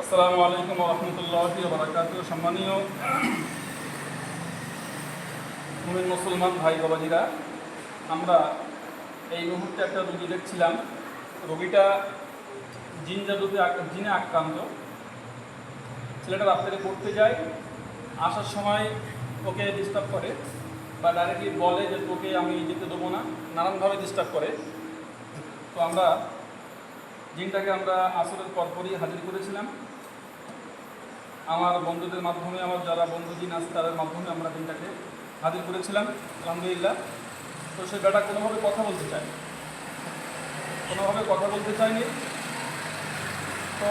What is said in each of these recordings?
আসসালামু আলাইকুম ওয়া রাহমাতুল্লাহি ওয়া বারাকাতুহু। সম্মানীয় মুমিন মুসলমান ভাই বাবাজিরা, আমরা এই মুহূর্তে একটা রোগী দেখছিলাম। রোগীটা জিনে আক্রান্ত। ছেলেটা রাত্রে পড়তে যায়, আসার সময় ওকে ডিস্টার্ব করে বা ডাইরেক্টলি বলে যে তোকে আমি যেতে দেবো না, নানানভাবে ডিস্টার্ব করে। তো আমরা জিনটাকে আমরা আসরের পরপরই হাজির করেছিলাম। আমার বন্ধুদের মাধ্যমে, আমার যারা বন্ধু জিন আছে তাদের মাধ্যমে আমরা দিনটাকে হাজির করেছিলাম, আলহামদুলিল্লাহ। তো সে বেটা কোনোভাবে কথা বলতে চায়নি, তো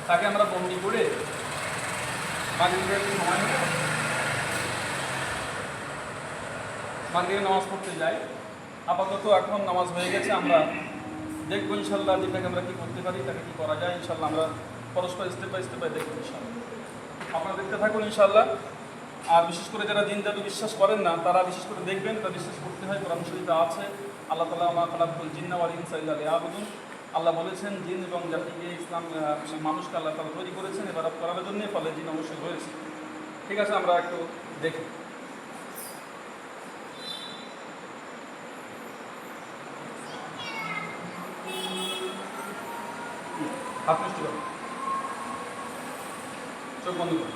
তাকে আমরা বন্দি করে মাগরিবে নামাজ পড়তে যাই। আপাতত এখন নামাজ হয়ে গেছে, আমরা দেখবো ইনশাল্লাহ দিনটাকে আমরা কী করতে পারি, তাকে কী করা যায় ইনশাল্লাহ আমরা পরস্পর স্টেপ বাই দেখবো ইনশাল্লাহ। আপনারা দেখতে থাকুন ইনশাল্লাহ। আর বিশেষ করে যারা জিন জাদু বিশ্বাস করেন না তারা বিশেষ করে দেখবেন, তা বিশ্বাস করতে হয়। কোরআন শরীফে আছে, আল্লাহ তাআলা মা খালাকুল জিন্না ওয়াল ইনসা ইল্লা লিয়াবুদুন। আল্লাহ বলেছেন জিন এবং জাতিকে, ইসলাম মানুষকে আল্লাহ তাআলা তৈরি করেছেন ইবাদত করার জন্য, ফলে জিন অবশ্যই রয়েছে। ঠিক আছে, আমরা একটু দেখি। হাত মিষ্টি করো, চোখ বন্ধ করো।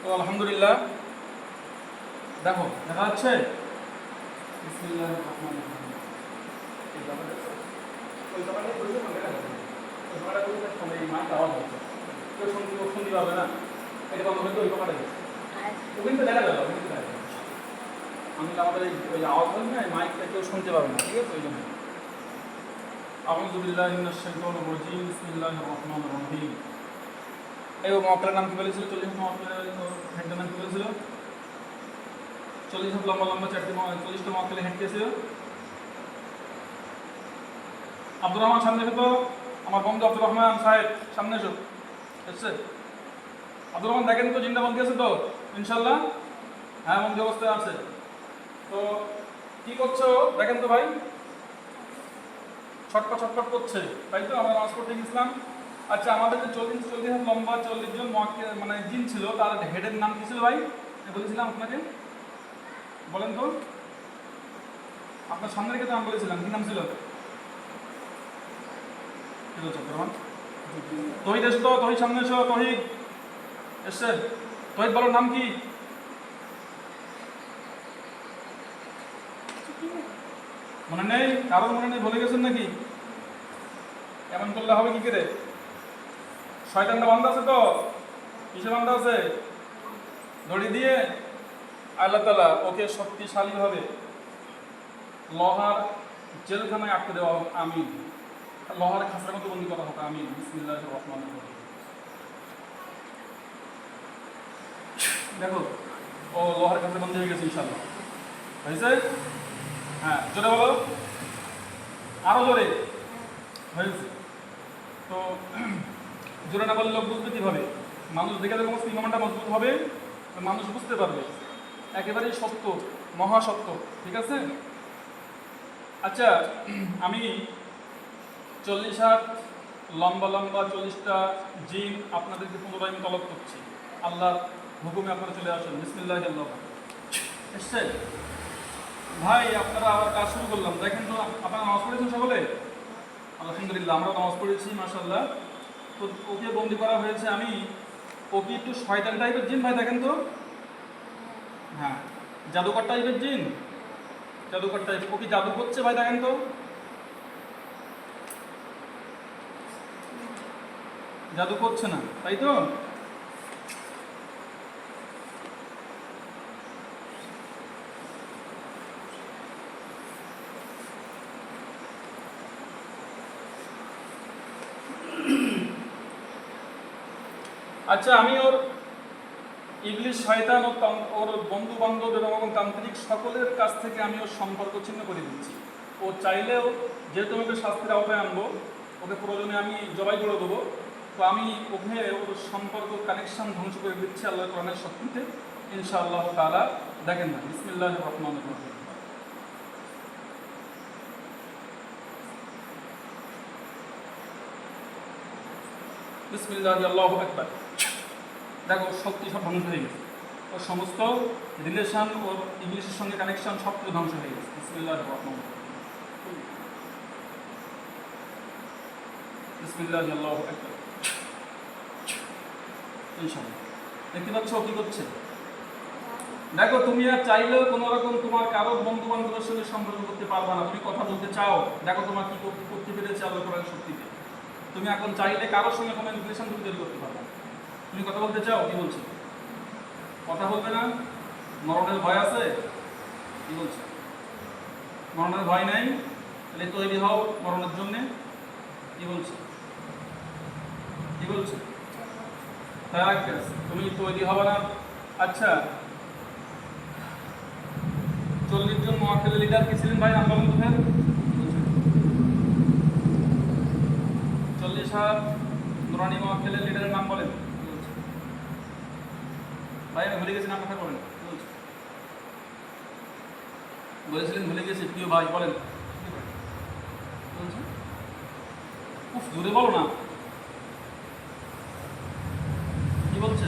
তো আলহামদুলিল্লাহ, দেখো দেখা যাচ্ছে। বিসমিল্লাহির রহমানির রহিম। শুনতে পারবে না, এটা বন্ধ করে ওই কথাটা কিন্তু দেখা গেল। আমি আমাদের ওই আওয়াজ হয় না, মাইকটা কেউ শুনতে পারবে না, ঠিক আছে? ওই জন্য আউযু বিল্লাহি মিনাশ শাইতানির রাজিম। বিসমিল্লাহির রহমানির রহিম। এই মক্কেলের নাম কি বলেছিল? 40 মক্কেলের হেডের নাম কি বলেছিল? 40 লম্বা লম্বা 40টা মক্কেলের হেড ছিল। আব্দুর রহমান সামনে এসো তো, আমার বন্ধু আব্দুর রহমান সাহেব সামনে এসো। এসছে আব্দুর রহমান, দেখেন তো জিনটা বন্ধ আছে তো ইনশাল্লাহ? হ্যাঁ, বন্ধ অবস্থায় আছে। তো কি করছো দেখেন তো ভাই, ছটপট করছে, তাই তো? আমরা নামাজ পড়তে গেছিলাম। আচ্ছা, আমাদের যে 40 হাত লম্বা 40 জন মানে জিন ছিল, তার হেডের নাম কি ছিল ভাই? বলেছিলাম আপনাকে, বলেন তো। আপনার সামনে রেখে তো আমি বলেছিলাম, কি নাম ছিল? তহিদ এসো তো, তহিদ সামনে এসো। তহিদ এসছে। তহিদ বলো, নাম কি? মনে নেই? কারোর মনে নেই? ভুলে গেছেন নাকি? এমন করলে হবে কি করে? শয়তানটা বান্ধা আছে তো? কিসে বান্ধা আছে? দড়ি দিয়ে। আল্লাহ তাআলা ওকে শক্তিশালীভাবে লোহার জেলখানায় আটকে দেওয়া হোক, আমিন। লোহার খাঁচার মতো বন্দি করা হোক, আমিন। বিসমিল্লাহির রহমানির রহিম। দেখো, ও লোহার খাঁচায় বন্দি হয়ে গেছে ইনশাআল্লাহ। হয়েছে? হ্যাঁ, জোরে বলো, আরো জোরে। হয়েছে তো। জোরে না বললে লোক বুঝবে কিভাবে? মানুষ দেখে যখন ইমানটা মজবুত হবে, মানুষ বুঝতে পারবে একেবারেই সত্য, মহাসত্য। ঠিক আছে? আচ্ছা, আমি 40 হাত লম্বা 40টা জিন আপনাদেরকে পুনরায় আমি তলব করছি। আল্লাহর হুকুমে আপনারা চলে আসেন। বিসমিল্লাহির রহমানির রহিম। এসছে ভাই, আপনারা আবার কাজ শুরু করলাম। দেখেন তো, আপনারা নামাজ পড়েছেন সকলে? আলহামদুলিল্লাহ, আমরা নামাজ পড়েছি মাশাআল্লাহ। তো ওকে বন্দি করা হয়েছে। ও কি একটু শয়তান টাইপের জিন ভাই? দেখেন তো। হ্যাঁ, জাদুকর টাইপের জিন, জাদুকর টাইপ। ও কি জাদু করছে ভাই? দেখেন তো, জাদু করছে না, তাই তো? আচ্ছা, আমি ওর ইবলিশ, শয়তান ও ওর বন্ধু বান্ধব এবং তান্ত্রিক সকলের কাছ থেকে আমি ওর সম্পর্ক ছিন্ন করে দিচ্ছি। ও ও চাইলেও যেহেতু ওকে শাস্তির আওতায় আনবো, ওকে প্রয়োজনে আমি জবাই করে দেবো, তো আমি ওকে ওর সম্পর্ক কানেকশন ধ্বংস করে দিচ্ছি আল্লাহ কোরআনের শক্তিতে ইনশাআল্লাহ তাআলা। দেখেন না, বিসমিল্লাহির রহমানির রহিম। বিসমিল্লাহি আল্লাহু আকবার। দেখো শক্তি সব ধ্বংস হয়ে গেছে, ওর সমস্ত রিলেশন, ওর ইংলিশের সঙ্গে কানেকশন সব কিছু ধ্বংস হয়ে গেছে। বিসমিল্লাহির রহমানির রহিম। বিসমিল্লাহি আল্লাহু আকবার। ইনশাআল্লাহ দেখতে পাচ্ছ কি করছে। দেখো তুমি আর চাইলেও কোনো রকম তোমার কারো বন্ধু বান্ধবের সঙ্গে সম্পর্ক করতে পারবে না। তুমি কথা বলতে চাও, দেখো তোমার কি করতে পেরেছে আল্লাহ কোরআনের শক্তিতে। তুমি এখন চাইলে কারোর সঙ্গে কোনো রিলেশন তুমি তৈরি করতে পারবে না। তুমি কথা বলতে চাও, কি বলছো? কথা বলবে না? মরণের ভয় আছে? কি বলছো? মরণের ভয় নাই? তাহলে তৈরি হও মরণের জন্যে। কি বলছো? কি বলছো? তুমি তৈরি হবে না? আচ্ছা, 40 জন মহাখালী লিডার কি ছিলেন ভাই? নাম বলেন তো ফের। 40 নুরানি মহাখালীর লিডারের নাম বলেন। ভাই আমি ভুলে গেছি, নাম কথা বলেন। বলেছিলেন ভুলে গেছি, প্রিয় ভাই বলেন। উফ, জোরে বলো না। কি বলছে?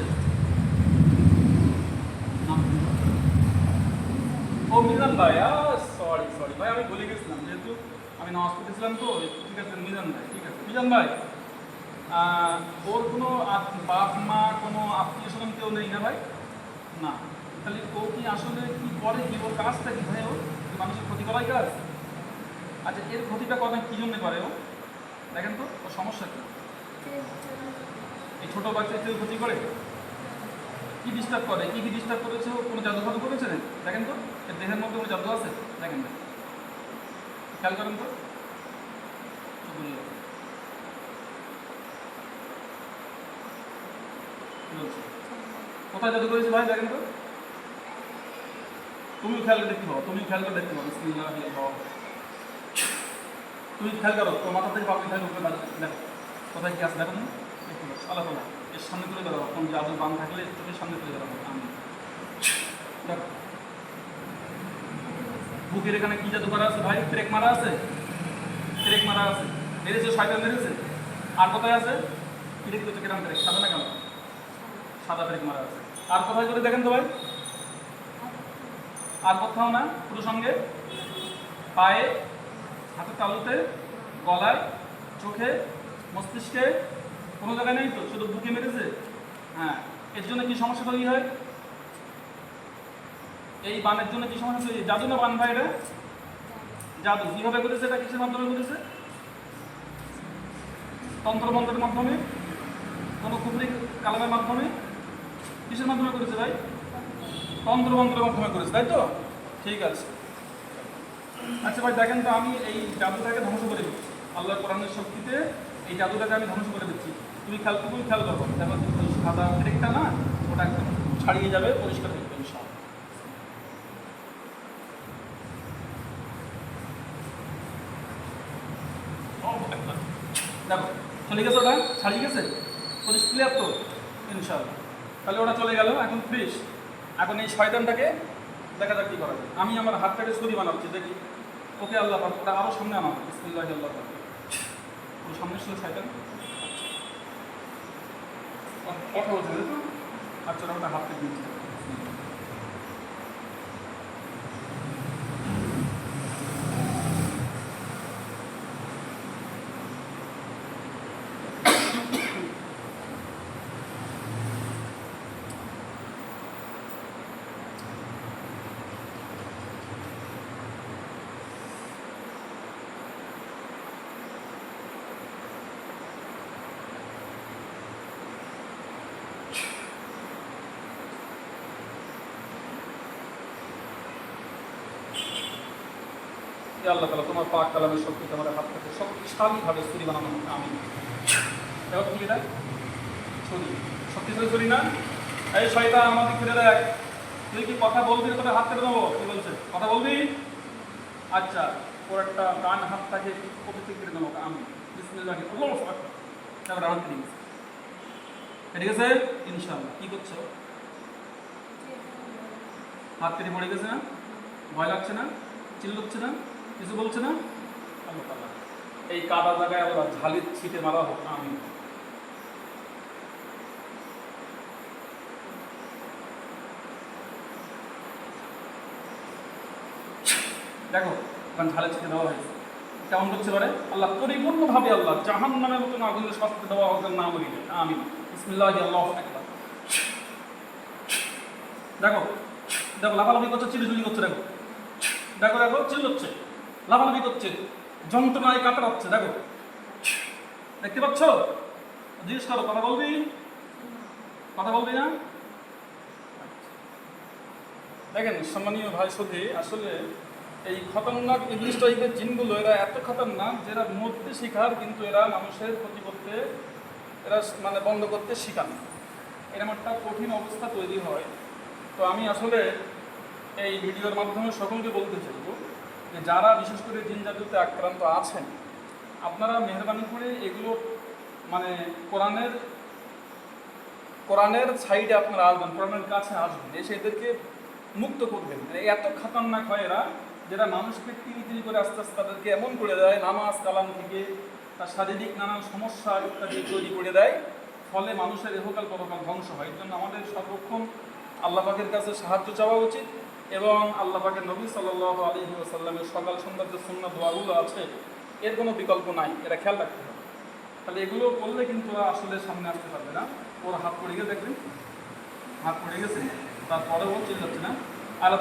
ও মিজান ভাই, সরি ভাই, আমি ভুলে গেছিলাম, যেহেতু আমি নামাজ পড়তেছিলাম তো। ঠিক আছে মিজান ভাই, ঠিক আছে মিজান ভাই। ওর কোনো বাপ মা, কোনো আত্মীয় স্বজন কেউ নেই না ভাই? না। তাহলে ও কি আসলে কি করে, কি ওর কাজটা কি ভাই? ও মানুষের ক্ষতি করাই কাজ? আচ্ছা, এর ক্ষতিটা করে কি জন্য করে ও? দেখেন তো ওর সমস্যা কি। এই ছোটো বাচ্চা কেউ ক্ষতি করে? কি ডিস্টার্ব করে? কি ডিস্টার্ব করেছে? ও কোনো জাদু ফাদু করেছে? দেখেন তো এর দেহের মধ্যে কোনো জাদু আছে? দেখেন, খেয়াল করেন তো। কোথায় জাদু করেছে ভাই? দেখেন তো। তুমিও খেয়াল করে দেখতে পাবো, তুমিও খেয়াল করে দেখতে পাবো। তুমি খেয়াল করো, তোর মাথা থেকে পাবলিক খেয়াল করে দেখো কোথায় কি আছে। দেখুন আল্লাহ তাআলা এর সামনে তুলে ধরো। কোন জাদু বান থাকলে চোখের সামনে তুলে ধরো। আমি দেখো বুকের এখানে কি জাদু করা আছে ভাই? ট্রেক মারা আছে, ট্রেক মারা আছে। মেরেছে, শয়তান মেরেছে। আর কোথায় আছে? কি দেখতে হচ্ছে? কেরাম ট্রেক, সাদা না কেন? সাদা ট্রেক মারা আছে। আর কোথায় করে দেখেন তো ভাই? আর কোথাও না। পুরো সঙ্গে পায়ে, হাতের তালুতে, গলায়, চোখে, মস্তিষ্কে, কোনো জায়গায় নেই তো, শুধু বুকে মেরেছে। হ্যাঁ, এর জন্য কি সমস্যা তৈরি হয়? এই বানের জন্য কি সমস্যা তৈরি? জাদু না বান ভাই? এটা জাদু। কিভাবে করেছে? এটা কিসের মাধ্যমে করেছে? তন্ত্রমন্ত্রের মাধ্যমে? কোনো কুফরি কালামের মাধ্যমে? কিসের মাধ্যমে করেছে ভাই? তন্ত্রমন্ত্রের মাধ্যমে করেছে, তাই তো? ঠিক আছে। আচ্ছা ভাই দেখেন তো, আমি এই জাদুটাকে ধ্বংস করে দিচ্ছি আল্লাহ কোরআনের শক্তিতে। এই জাদুটাকে আমি ধ্বংস করে দিচ্ছি। তুমি খেয়াল করো, দেখো সাদা ট্রেকটা না, ওটা একদম ছাড়িয়ে যাবে, পরিষ্কার হয়ে যাবে ইনশাআল্লাহ। দেখো চলে গেছে, ওটা ছাড়িয়ে গেছে, পরিষ্কার ক্লিয়ার তো ইনশাআল্লাহ। তাহলে ওটা চলে গেল, এখন ফ্রেশ। এখন এই শয়তানটাকে দেখা যাক কী করা যায়। আমি আমার হাতটাকে ছুরি বানাচ্ছি, দেখি ওকে আল্লাহ পাক ওটা আরও সামনে আনা। বিসমিল্লাহি আল্লাহ পাক ওর সামনে ছিল শয়তান। কথা বলছে তো। আচ্ছা ওটা হাত থেকে দিচ্ছি। আল্লাহ তাআলা তোমার পাক কালামের শক্তি তোমার হাত থেকে শক্তিশালীভাবে ছুরি বানানো হবে। আমি দেখো তুমি দেখ ছুরি, শক্তিশালী ছুরি না? এই শয়তান আমাদের ফিরে দেখ। তুই কি কথা বলবি? তোদের হাত কেটে দেবো। কি বলছে? কথা বলবি? আচ্ছা ওর একটা ডান হাতটাকে পবিত্র করে দেবো আমি বিসমিল্লাহ আল্লাহু আকবার তারপরে হাত দিয়ে দিচ্ছি। ঠিক আছে ইনশাআল্লাহ। কি করছো? হাত কেটে পড়ে গেছে না? ভয় লাগছে না? চিল্লাচ্ছে না? কিছু বলছে না? আল্লাহ তাআলা এই কাদা জায়গায় আবার ঝালির ছিটে মারা হোক আমি। দেখো কারণ ঝালে ছিটে দেওয়া হয়েছে কেমন করছে পারে আল্লাহ পরিপূর্ণভাবে আল্লাহ জাহান্নামের মতন আগুনের শাস্তি দেওয়া হোক নাম বলিলে আমিন বিসমিল্লাহি আল্লাহু আকবার। দেখো দেখো লাফালাফি করছে চিল্লিচুলি করছে দেখো দেখো দেখো চিল্লাচ্ছে লাফালাফি করছে যন্ত্রণায় কাতরাচ্ছে দেখো দেখতে পাচ্ছ? জিজ্ঞেস করো কথা বলবি না? দেখেন সম্মানীয় ভাই সধি আসলে এই খতরনাক ইবলিস টাইপের জিনগুলো এরা এত খতরনাক যে এরা মরতে শিখার কিন্তু এরা মানুষের ক্ষতি করতে এরা মানে বন্ধ করতে শিখান এরকম একটা কঠিন অবস্থা তৈরি হয়। তো আমি আসলে এই ভিডিওর মাধ্যমে সকলকে বলতে চাইব যে যারা বিশেষ করে জিন জাদুতে আক্রান্ত আছেন আপনারা মেহরবানি করে এগুলো মানে কোরআনের সাইডে আপনারা আসবেন, কোরআনের কাছে আসবেন, এসে এদেরকে মুক্ত করবেন। এত খতরনাক হয় এরা যেটা মানুষকে তিল করে আস্তে আস্তে তাদেরকে এমন করে দেয় নামাজ কালাম থেকে তার শারীরিক নানান সমস্যা ইত্যাদি তৈরি করে দেয়, ফলে মানুষের ইহকাল পরকাল ধ্বংস হয়। এর জন্য আমাদের সর্বক্ষণ আল্লাহ পাকের কাছে সাহায্য চাওয়া উচিত এবং আল্লাহ পাকের নবী সাল্লাল্লাহু আলাইহি ওয়াসাল্লামের সকাল সন্ধ্যার যে সুন্নাত দোয়াগুলো আছে এর কোনো বিকল্প নাই, এটা খেয়াল রাখতে হবে। তাহলে এগুলো করলে কিন্তু ওরা আসলে সামনে আসতে পারবে না। ওর হাত পড়ে গেছে দেখবেন, হাত পড়ে গেছে তারপরে ও চিল্লাচ্ছে না। আর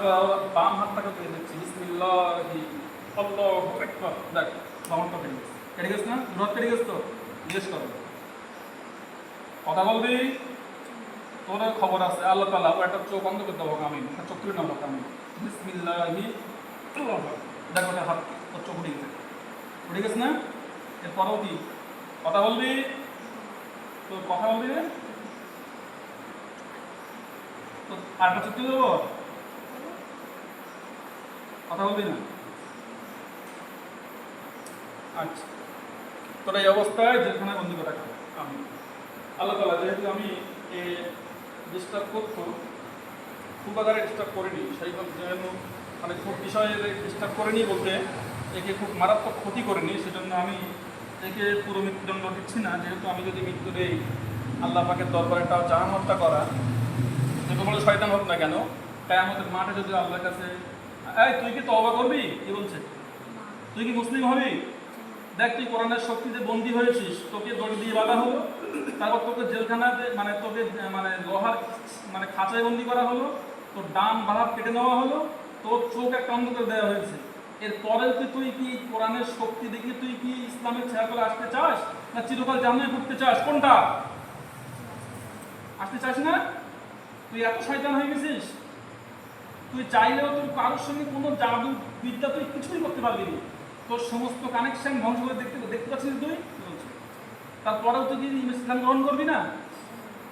বাম হাতটাকে পেয়ে দিচ্ছি বিসমিল্লাহি আল্লাহু আকবার। দেখ বাম হাতটা কেটে গেছে না? রথ কেটে গেছে তো জিজ্ঞেস করো কথা বলবি তোর খবর আছে আল্লাহ তাআলা একটা চোখ বন্ধ করে দেবো আমি চোখ তুলে নেবো আমি বিসমিল্লাহি আল্লাহু আকবার। দেখো ওটা হাত তোর চোখ উঠে গেছে না? এরপরেও কি কথা বলবি? তো কথা বলবি রে তো আরেকটা চোখ তুলে দেবো কথা বলবি না? আচ্ছা তোর এই অবস্থায় জেলখানায় বন্দি করে রাখবো আমি আল্লাহ তাআলা যেহেতু আমি ডিস্টার্ব করতো খুব আকারে ডিস্টার্ব করিনি সেইভাবে যেন মানে খুব বিষয়ে ডিস্টার্ব করিনি বলতে একে খুব মারাত্মক ক্ষতি করিনি, সেজন্য আমি একে পুরো মৃত্যুদণ্ড দিচ্ছি না। যেহেতু আমি যদি মৃত্যু দেই আল্লাহ পাকের দরবারেটাও জাহান হত্যা করা যত বড় শয়তান হোক না কেন কিয়ামতের মাঠে যদি আল্লাহর কাছে এই তুই কি তওবা করবি? কি বলছে তুই কি মুসলিম হবি? দেখ তুই কোরআনের শক্তিতে বন্দী হয়েছিস, তোকে দড়ি দিয়ে বাঁধা হলো, তারপর তোকে জেলখানাতে মানে তোকে মানে লোহার মানে খাঁচায় বন্দি করা হলো, তোর ডান বাঁ হাত কেটে নেওয়া হলো, তোর চোখ একটা অন্ধ করে দেওয়া হয়েছে। এরপরেও তুই কি কোরআনের শক্তি দেখে তুই কি ইসলামের ছেড়াতলে আসতে চাস না চিরকাল জাহান্নামে পড়তে চাস? কোনটা আসতে চাস না? তুই এত শয়তান হয়ে গেছিস তুই চাইলেও তুই কারোর সঙ্গে কোনো জাদু বিদ্যা তুই কিছুই করতে পারবি না, তোর সমস্ত কানেকশন ধ্বংস করে দেখতে পাচ্ছিস তুই। তারপরেও তুই কি ইসলাম গ্রহণ করবি না?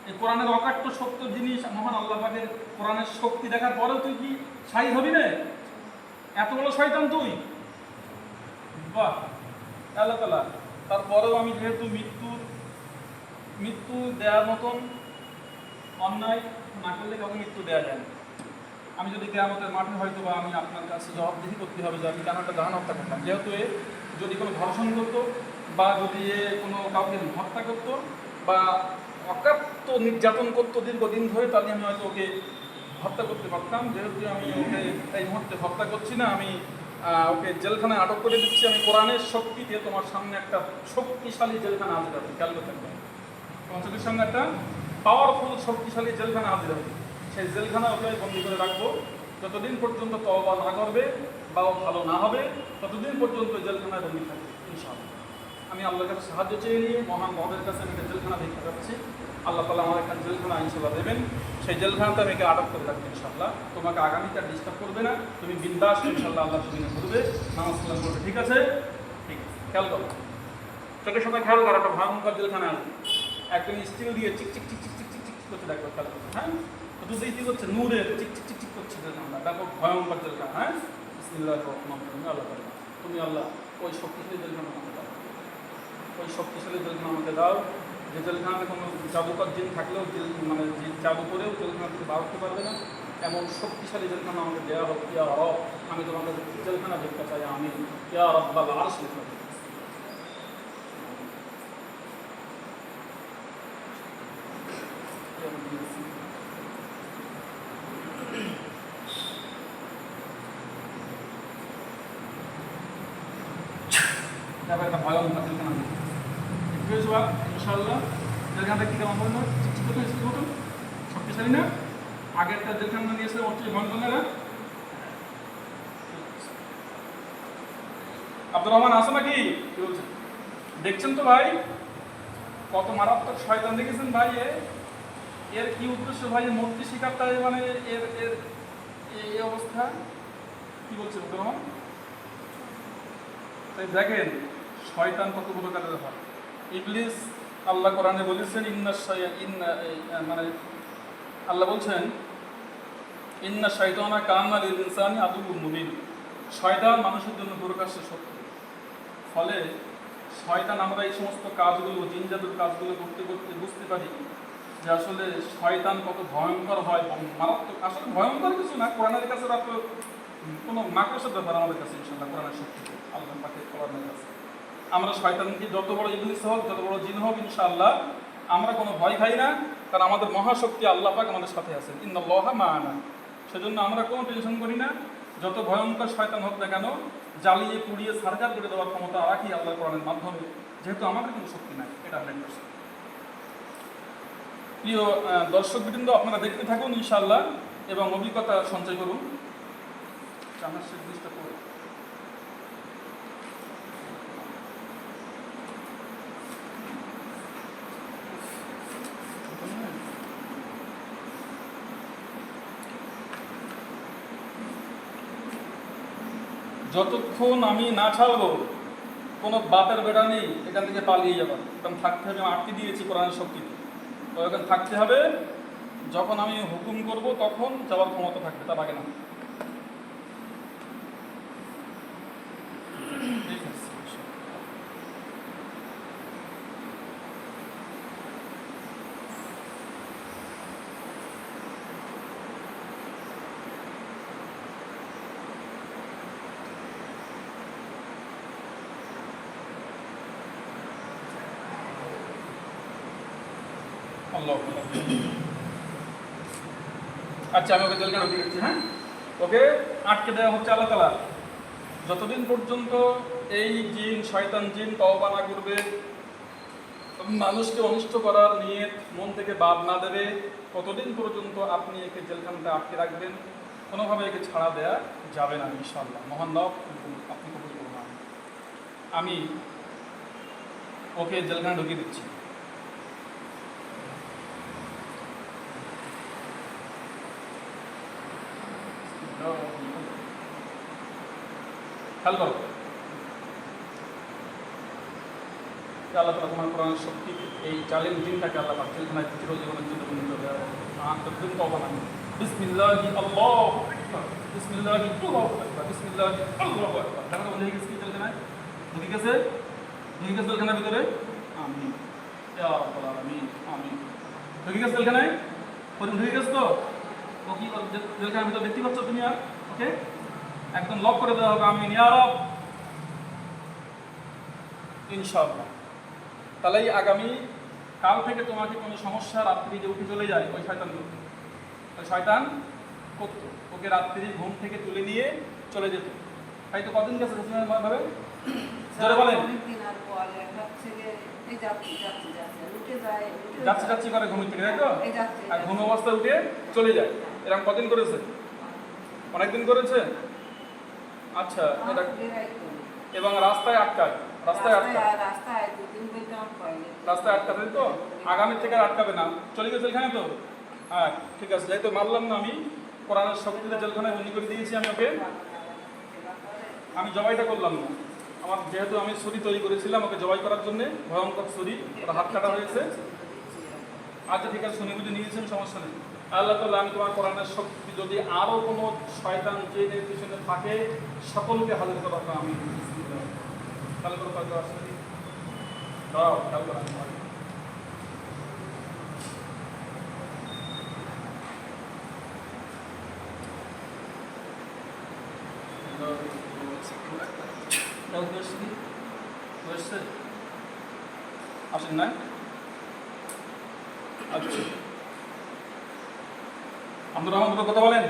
এই কোরআনের অকাট্য সত্য জিনিস মহান আল্লাহ পাকের কোরআনের শক্তি দেখার পরেও তুই কি শাহিদ হবি না? এত বড় শয়তান তুই, বাহ আল্লাহ তাআলা। তারপরেও আমি যেহেতু মৃত্যু দেওয়ার মতন অন্যায় না করলে কাউকে মৃত্যু দেওয়া যায় না। আমি যদি কিয়ামতের মাঠে হয়তো বা আমি আপনার কাছে জবাবদিহি করতে হবে যে আমি কেন একটা জাহান হত্যা করতাম। যেহেতু যদি কোনো ধর্ষণ করতো বা যদি কোনো কাউকে হত্যা করতো বা অকাত্য নির্যাতন করতো দীর্ঘদিন ধরে, তাহলে আমি হয়তো ওকে হত্যা করতে পারতাম। যেহেতু আমি ওকে এই মুহূর্তে হত্যা করছি না, আমি ওকে জেলখানায় আটক করে দিচ্ছি। আমি কোরআনের শক্তি দিয়ে তোমার সামনে একটা শক্তিশালী জেলখানা হাজির হবে, খেয়াল করতে হবে তোমার চোখের সামনে একটা পাওয়ারফুল শক্তিশালী জেলখানা হাজির হবে। সেই জেলখানা ওকে বন্দি করে রাখবো যতদিন পর্যন্ত তওবা না করবে বা ও ভালো না হবে ততদিন পর্যন্ত জেলখানায় বন্দি থাকবে ইনশাআল্লাহ। আমি আল্লাহর কাছে সাহায্য চেয়ে নিয়ে মহান মহদের কাছে আমি একটা জেলখানা দেখতে যাচ্ছি। আল্লাহ তাআলা আমার একটা জেলখানা ইনশাআল্লাহ দেবেন, সেই জেলখানাতে আমি একে আটক করে রাখবো ইনশাআল্লাহ। তোমাকে আগামীতে ডিস্টার্ব করবে না, তুমি বিন্দাস ইনশাআল্লাহ আল্লাহ তুমি করবে, নামাজ কালাম করবে, ঠিক আছে? ঠিক আছে, খেয়াল করো, চোখের সাথে খেয়াল করো। একটা ভয়ঙ্কর জেলখানা আসবে, একদম স্টিল দিয়ে চিক চিক চিক চিক চিক চিক চিক করতে দেখো, খেয়াল করো। হ্যাঁ দুধ কি করছে নূরের চিক চিক চিক চিক করছে জেলখানা, ব্যাপক ভয়ঙ্কর জেলখানা। হ্যাঁ বিসমিল্লাহির রহমানির রহিম। আল্লাহ তুমি আল্লাহ ওই শক্তিশালী জেলখানা আমাকে দাও, ওই শক্তিশালী জেলখানা আমাকে দাও, যে জেলখানাতে কোনো জাদুকর জিন থাকলেও মানে যে জাদু করেও জেলখানা থেকে বার করতে পারবে না, এমন শক্তিশালী জেলখানা আমাকে দেওয়া হোক। ইয়া রব, আমি তোমাকে জেলখানা দেখতে চাই, আমি ইয়া রব্বাল আরশ লিখতে চাই। তারপরে একটা ভয়ঙ্কর জেলখানা ইনশাআল্লাহ জেলখানাটা কি কেমন বললো, মতন শক্তিশালী না? আগের একটা জেলখানা নিয়েছিল ওর থেকে ভয়ঙ্কর না? আব্দুর রহমান আছে নাকি? কি বলছেন? দেখছেন তো ভাই কত মারাত্মক শয়তান দেখেছেন ভাই। এর কি উদ্দেশ্য ভাই? মূর্তি শিকারটা মানে এর এর এই অবস্থা কি বলছেন আব্দুর রহমান? তাই দেখেন শয়তান কত প্রকারের হয়। ইবলিস আল্লাহ কোরআনে বলেছেন মানে আল্লাহ বলছেন ইন্না শাইতানা কানা লিল ইনসানি আদুউম মুবিন, শয়তান মানুষের জন্য প্রকাশ্যে শত্রু। ফলে শয়তান, আমরা এই সমস্ত কাজগুলো জিন জাদুর কাজগুলো করতে করতে বুঝতে পারি যে আসলে শয়তান কত ভয়ঙ্কর হয়, মারাত্মক। আসলে ভয়ঙ্কর কিছু না, কোরআনের কাছে রাখলে কোনো মাকড়সার ব্যাপার আমাদের কাছে ইনশাআল্লাহ কোরআনের শক্তি আল্লাহ পাকের কোরআনের কাছে। আমরা শয়তানকে যত বড় ইবলিস হোক, যত বড় জিন হোক, ইনশাআল্লাহ আমরা কোনো ভয় খাই না, কারণ আমাদের মহাশক্তি আল্লাহ পাক আমাদের সাথে আছেন। ইন্নাল্লাহা মা'ানা। সেজন্য আমরা কোনো টেনশন করি না। যত ভয়ঙ্কর শয়তান হোক না কেন, জ্বালিয়ে পুড়িয়ে সার্জার করে দেওয়ার ক্ষমতা রাখি আল্লাহর কোরআনের মাধ্যমে, যেহেতু আমাদের কোনো শক্তি নাই। এটা 100%। প্রিয় দর্শকবৃন্দ, আপনারা দেখতে থাকুন ইনশাআল্লাহ এবং অভিজ্ঞতা সঞ্চয় করুন। আমার শেষ জিনিসটা পড়ে যতক্ষণ আমি না ছাড়বো কোনো বাপের বেড়া নেই এখান থেকে পালিয়ে যাবার, কারণ থাকতে হবে। আমি আটকে দিয়েছি কোরআনের শক্তিতে, তো এখানে থাকতে হবে। যখন আমি হুকুম করব তখন যাওয়ার ক্ষমতা থাকবে, তার আগে না। আচ্ছা, আমি ওকে জেলখানা ঢুকে গেছি। হ্যাঁ, ওকে আটকে দেওয়া হচ্ছে আল্লাহ তাআলা। যতদিন পর্যন্ত এই জিন, শয়তান জিন তওবা না করবে, মানুষকে অনিষ্ট করার নিয়ত মন থেকে বাদ না দেবে, ততদিন পর্যন্ত আপনি একে জেলখানাতে আটকে রাখবেন। কোনোভাবে একে ছাড়া দেওয়া যাবে না ইনশাআল্লাহ। মহান রব আপনি কবুল করুন। আমি ওকে জেলখানা ঢুকিয়ে দিচ্ছি। খেয়াল করো, আল্লাহ তাআলা তোমার কোরআনের শক্তি এই জালিম জিনটাকে আল্লাহ পাক জেলখানায় চিরজীবনের জন্য বন্দিত করে আত্মদিন তওবা না। বিসমিল্লাহি আল্লাহু আকবার, বিসমিল্লাহি আল্লাহু আকবার, বিসমিল্লাহি আল্লাহু আকবার। দেখো বলে গেছে কি জেলখানায় ঢুকে গেছে, ঢুকে গেছে জেলখানার ভিতরে। আমিন ইয়া রাব্বাল আলামিন, আমিন। ঢুকে গেছে জেলখানায়, পরিম ঢুকে গেছে তো। ও কি জেলখানার ভিতরে দেখতে পাচ্ছ তুমি? আর ওকে একদম লক করে দেওয়া হবে। আমিন ইয়া রব, ইনশাআল্লাহ। তাহলে আগামী কাল থেকে তোমাকে কোনো সমস্যা রাত্রি যে উঠে চলে যায় ওই শয়তান করতো, ওকে রাত্রি ঘুম থেকে তুলে নিয়ে চলে যেত। তাই তো কদিন গেছে ভাবে জোরে বলেন? যাচ্ছে যাচ্ছি করে ঘুমের থেকে, তাই তো? আর ঘুম অবস্থায় উঠে চলে যায়। এরকম কদিন করেছে? অনেকদিন করেছে। আচ্ছা, এটা এবং রাস্তায় আটকায়, রাস্তায় আটকাবে তো। আগামী থেকে আর আটকাবে না। চলে গেছে এখানে তো। হ্যাঁ ঠিক আছে, যেহেতু মারলাম না, আমি কোরআনের শক্তিতে জেলখানায় বন্দি করে দিয়েছি। আমি ওকে আমি জবাইটা করলাম না। আমার যেহেতু আমি ছুরি তৈরি করেছিলাম ওকে জবাই করার জন্য, ভয়ঙ্কর ছুরি, ওটা হাত কাটা হয়েছে। আচ্ছা ঠিক আছে, শুনে বুঝে নিয়েছেন, সমস্যা নেই। আল্লাহ তাআলা আমি তোমার কোরআনের শক্তি যদি আরো কোনো শয়তান জিনের পিছনে থাকে সকলকে হাজির করে রাখো আমি তাহলে করে কাজ আসলে দাও খেয়াল করা আসেন না আচ্ছা আব্দুর রহমান কথা বলেন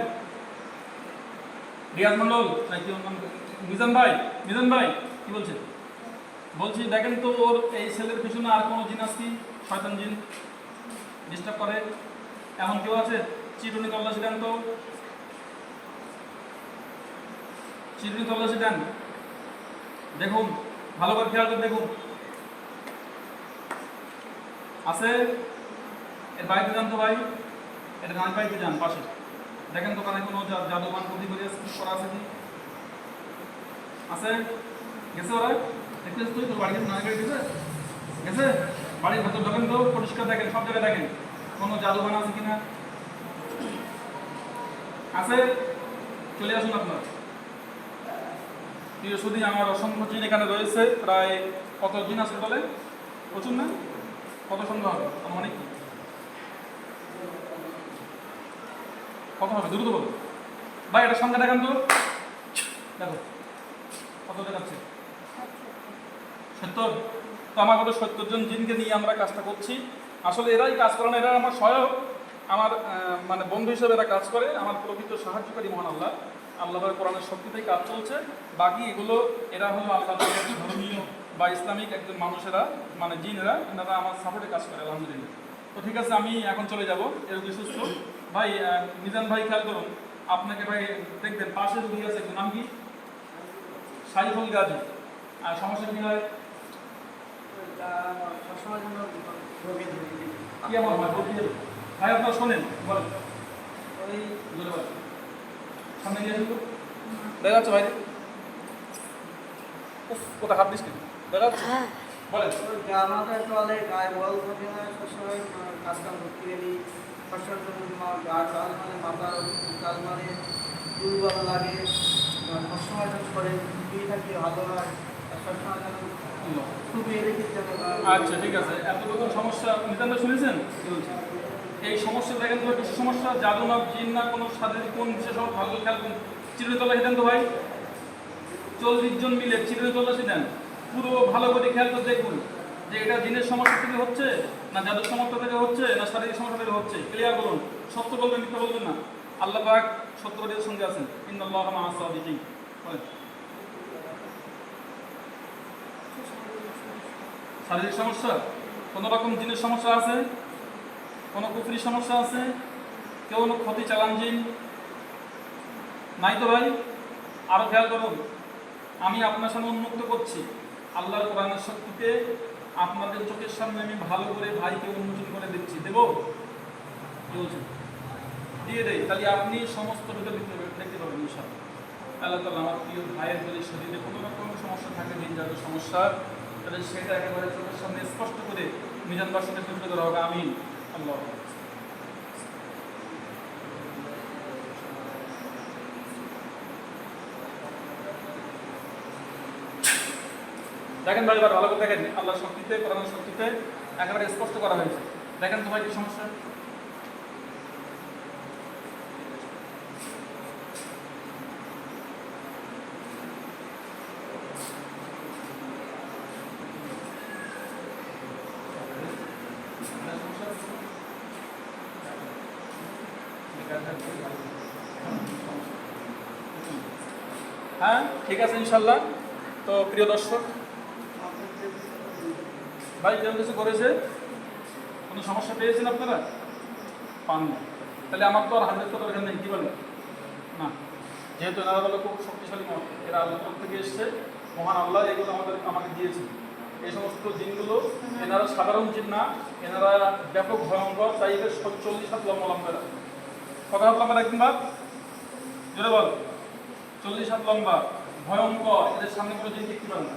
রিয়াজ মন্ডল মিজান ভাই কি বলছেন বলছি দেখেন তো ওর এই ছেলের পিছনে আর কোনো জিন আছে শয়তান জিন ডিস্টার্ব করে এমন কেউ আছে চিরুনি তল্লাশি দেন তো চিরুনি তল্লাশি দেন দেখুন ভালো করে খেয়াল করে দেখুন আছে এর বাড়িতে যান তো ভাই এটা গান পাইতে যান পাশে দেখেন দোকানে কোনো জাদুবান প্রতি করা আছে কি আছে গেছে ওরা দেখতেছ তুই তোর বাড়ি না গেছে গেছে বাড়ির ভেতর ঢোকেন তো পরিষ্কার দেখেন সব জায়গায় দেখেন কোনো জাদুবান আছে কিনা আছে চলে আসুন আপনার প্রিয় শুধু আমার অসংখ্য জিন এখানে রয়েছে প্রায় কত জিন আছে বলে প্রচুর না কত সন্দেহ হবে অনেক কত হবে দ্রুত বলো ভাই এটা সংখ্যা দেখান তো দেখো কত দেখাচ্ছে 70 তো আমার মতো 70 জন জিনকে নিয়ে আমরা কাজটা করছি আসলে এরাই কাজ করে না এরা আমার সহায়ক আমার মানে বন্ধু হিসেবে এরা কাজ করে আমার প্রকৃত সাহায্যকারী মহান আল্লাহর কোরআনের শক্তিতেই কাজ চলছে বাকি এগুলো এরা হলো আল্লাহর ধর্মীয় বা ইসলামিক একজন মানুষেরা মানে জিনেরা এনারা আমার সাপোর্টে কাজ করে আলহামদুলিল্লাহ তো ঠিক আছে আমি এখন চলে যাব এর সুস্থ ভাই মিজান ভাই খেয়াল করুন আপনাকে ভাই দেখবেন পাশে রুগী আছে নাম কি সাইফুল গাজী আর সমস্যা কি হয় কি আমার ভাই আপনারা শোনেন বলেন ওই সামনে গিয়ে দেখা যাচ্ছে ভাই কোথায় হাত দিস দেখা যাচ্ছে বলেন আমাদের চলে গায়ে বল থাকে না সবসময় কাজ কাম করতে গেলি মাথা কাজ মানে দুর্বল লাগে সবসময় করে থাকি ভালো হয় সবসময় খুবই আচ্ছা ঠিক আছে এতটুকু সমস্যা নিতান্ত শুনেছেন এই সমস্যা দেখেন তো একটু সমস্যা জাদু না জিন না কোনো শারীরিক কোন বিশেষ ভালো খেয়াল করুন চিরুনি তল্লাশি দেন তো ভাই 40 জন মিলে চিরুনি তল্লাশি দেন পুরো ভালো করে খেয়াল করে দেখুন যে এটা জিনের সমস্যা থেকে হচ্ছে না জাদুর সমস্যা থেকে হচ্ছে না শারীরিক সমস্যা থেকে হচ্ছে ক্লিয়ার বলুন সত্য বলবেন মিথ্যা বলবেন না আল্লাহ পাক সত্যবাদীদের সঙ্গে আছেন ইন্নাল্লাহা মা'আস সাদিকিন বলেন শারীরিক সমস্যা কোনো রকম জিনের সমস্যা আছে কোনো কুফরি সমস্যা আছে কেউ কোনো ক্ষতি চালান জিন নাই তো ভাই আরো খেয়াল করুন আমি আপনার সামনে উন্মুক্ত করছি আল্লাহর কোরআনের শক্তিতে আপনাদের চোখের সামনে আমি ভালো করে ভাইকে উন্মোচন করে দিচ্ছি দেব কি বলছেন দিয়ে দেয় তাহলে আপনি সমস্ত ভিতরে দেখতে পাবেন ইনশাআল্লাহ আল্লাহ তাআলা আমার প্রিয় ভাইয়ের যদি শরীরে কোনো রকম সমস্যা থাকে জিন জাতীয় সমস্যা তাহলে সেটা একেবারে চোখের সামনে স্পষ্ট করে মিজান বাসনে তুলে ধরা হবে আমিন আল্লাহ দেখেন ভাই এবার ভালো করে দেখেন আল্লাহর শক্তিতে কোরআনের শক্তিতে একেবারে স্পষ্ট করা হয়েছে দেখেন তো ভাই কি সমস্যা হ্যাঁ ঠিক আছে ইনশাল্লাহ তো প্রিয় দর্শক ভাই যেমন কিছু করেছে কোনো সমস্যা পেয়েছেন আপনারা পান না তাহলে আমার তো আর 100% এখানে নেই কি বলেন না যেহেতু এনারা বলে খুব শক্তিশালী মত এরা আল্লাহ তরফ থেকে এসছে মহান আল্লাহ এগুলো আমাকে দিয়েছে এই সমস্ত জিনগুলো এনারা সাধারণ জিন না এনারা ব্যাপক ভয়ঙ্কর তাই এদের 40 হাত লম্বা লম্বা কত হাত লম্বা রাখবেন বা জোরে বল 40 হাত লম্বা ভয়ঙ্কর এদের সামনে কোনো জিন দেখতে পান না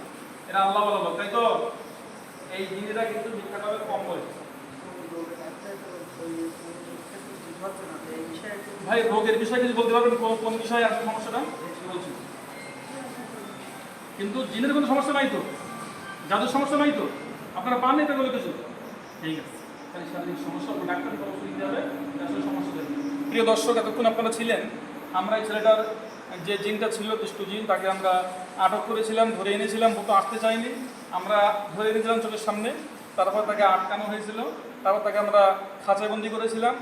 এরা আল্লাহ বলা তাই তো এই জিনেরা কিন্তু ভিক্ষা করে কম করে রোগের ডাক্তার তো ওই ঠিক হচ্ছে না, তো এই বিষয়ে একটু ভাই রোগের বিষয়ে কিছু বলতে পারবেন? কোন বিষয়ে আসলে সমস্যাটা বলছি? কিন্তু জিনের কোনো সমস্যা নাই তো, জাদুর সমস্যা নাই তো, আপনারা পান এটা বলে কিছু? ঠিক আছে, তাহলে শারীরিক সমস্যা ডাক্তারের পরামর্শ দিতে হবে, আসলে সমস্যা দেবে। প্রিয় দর্শক, এতক্ষণ আপনারা ছিলেন, আমরা এই ছেলেটার যে জিনটা ছিল দুষ্টু জিন, তাকে আমরা আটক করেছিলাম, ধরে এনেছিলাম, ও তো আসতে চাইনি, আমরা ধরে এনেছিলাম চোখের সামনে, তারপর তাকে আটকানো হয়েছিল, তারপর তাকে আমরা খাঁচাবন্দি করেছিলাম,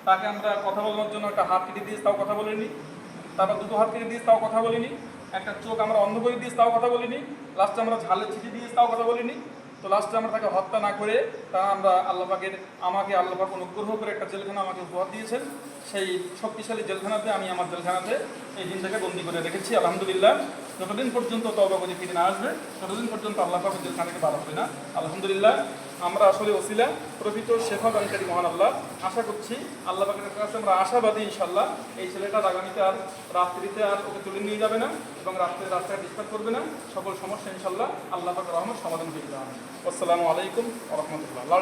তাকে আমরা কথা বলার জন্য একটা হাত কেটে দিয়েছি, তাও কথা বলিনি, তারপর দুটো হাত কেটে দিয়েছি, তাও কথা বলিনি, একটা চোখ আমরা অন্ধ করে দিয়েছি, তাও কথা বলিনি, লাস্টে আমরা ঝালের ছিটি দিয়েছি, তাও কথা বলিনি। তো লাস্টে আমরা তাকে হত্যা না করে আমরা আমাকে আল্লাহ পাক অনুগ্রহ করে একটা জেলখানা আমাকে উপহার দিয়েছেন। সেই শক্তিশালী জেলখানাতে আমি আমার জেলখানাতে এই দিনটাকে বন্দি করে রেখেছি। আলহামদুলিল্লাহ, যতদিন পর্যন্ত তওবা করে ফিরে না আসবে ততদিন পর্যন্ত আল্লাহ পাক জেলখানা থেকে বার হবে না। আলহামদুলিল্লাহ, আমরা আসলে ওসিলা প্রকৃত শেফা দানকারী মহান আল্লাহ। আশা করছি আল্লাহ পাকের কাছে আমরা আশাবাদী, ইনশাল্লাহ এই ছেলেটা আগামীতে আর রাত্রিতে আর ওকে তুলে নিয়ে যাবে না এবং রাস্তায় ডিস্টার্ব করবে না। সকল সমস্যা ইনশাল্লাহ আল্লাহ পাকের রহমত সমাধান হয়ে যাবে। আসসালামু আলাইকুম ওয়া রাহমাতুল্লাহ।